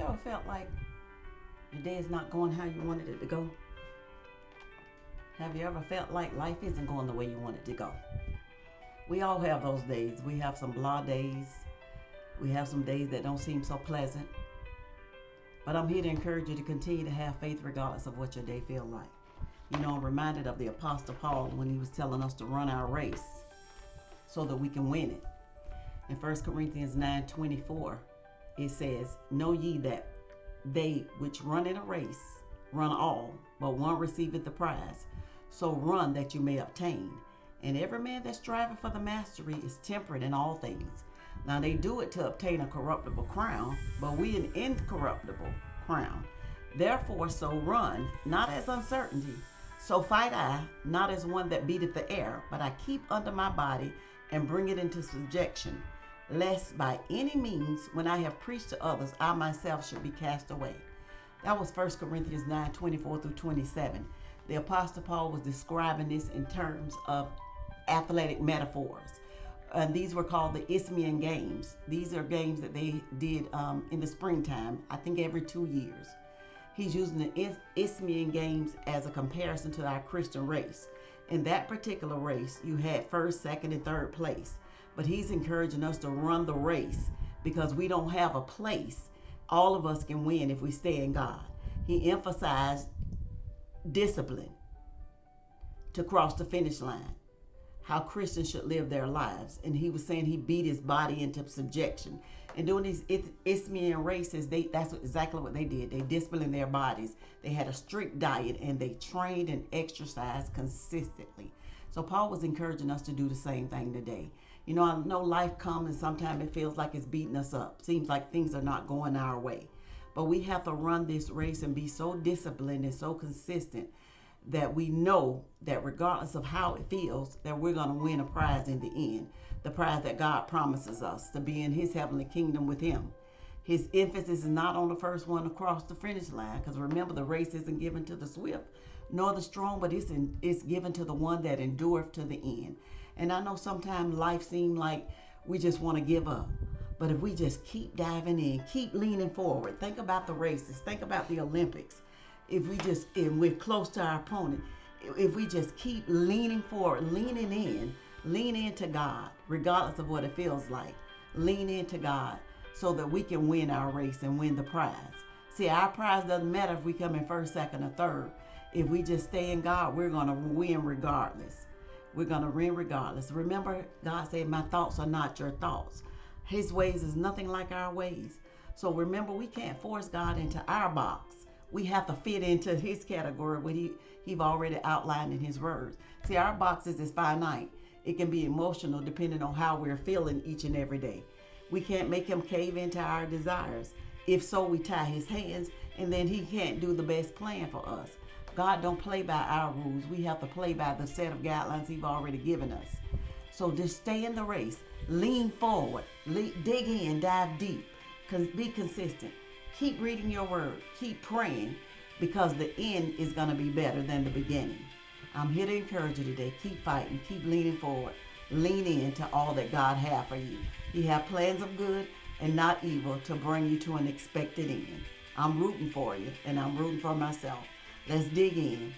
you ever felt like your day is not going how you wanted it to go? Have you ever felt like life isn't going the way you want it to go? We all have those days. We have some blah days. We have some days that don't seem so pleasant. But I'm here to encourage you to continue to have faith regardless of what your day feels like. You know, I'm reminded of the Apostle Paul when he was telling us to run our race so that we can win it. In 1 Corinthians 9:24, it says, "Know ye that they which run in a race run all, but one receiveth the prize. So run that you may obtain. And every man that striveth for the mastery is temperate in all things." Now they do it to obtain a corruptible crown, but we an incorruptible crown. Therefore so run, not as uncertainty. So fight I, not as one that beateth the air, but I keep under my body and bring it into subjection, lest by any means, when I have preached to others, I myself should be cast away. That was 1 Corinthians 9:24-27. The Apostle Paul was describing this in terms of athletic metaphors. And these were called the Isthmian Games. These are games that they did in the springtime, I think every 2 years. He's using the Isthmian Games as a comparison to our Christian race. In that particular race, you had first, second, and third place. But he's encouraging us to run the race because we don't have a place. All of us can win if we stay in God. He emphasized discipline to cross the finish line, how Christians should live their lives. And he was saying he beat his body into subjection. And doing these Isthmian races, that's exactly what they did. They disciplined their bodies. They had a strict diet and they trained and exercised consistently. So Paul was encouraging us to do the same thing today. You know, I know life comes and sometimes it feels like it's beating us up. Seems like things are not going our way. But we have to run this race and be so disciplined and so consistent that we know that regardless of how it feels, that we're going to win a prize in the end. The prize that God promises us, to be in his heavenly kingdom with him. His emphasis is not on the first one across the finish line, because remember, the race isn't given to the swift nor the strong, but it's given to the one that endureth to the end. And I know sometimes life seems like we just want to give up. But if we just keep diving in, keep leaning forward, think about the races, think about the Olympics. If we're close to our opponent, if we just keep leaning forward, lean into God, regardless of what it feels like. Lean into God so that we can win our race and win the prize. See, our prize doesn't matter if we come in first, second, or third. If we just stay in God, we're going to win regardless. We're going to win regardless. Remember, God said, "My thoughts are not your thoughts." His ways is nothing like our ways. So remember, we can't force God into our box. We have to fit into his category, what he's already outlined in his words. See, our boxes is finite. It can be emotional depending on how we're feeling each and every day. We can't make him cave into our desires. If so, we tie his hands, and then he can't do the best plan for us. God don't play by our rules. We have to play by the set of guidelines he's already given us. So just stay in the race. Lean forward. Dig in. Dive deep. Be consistent. Keep reading your word. Keep praying, because the end is going to be better than the beginning. I'm here to encourage you today. Keep fighting. Keep leaning forward. Lean into all that God has for you. He has plans of good and not evil to bring you to an expected end. I'm rooting for you, and I'm rooting for myself. Let's dig in.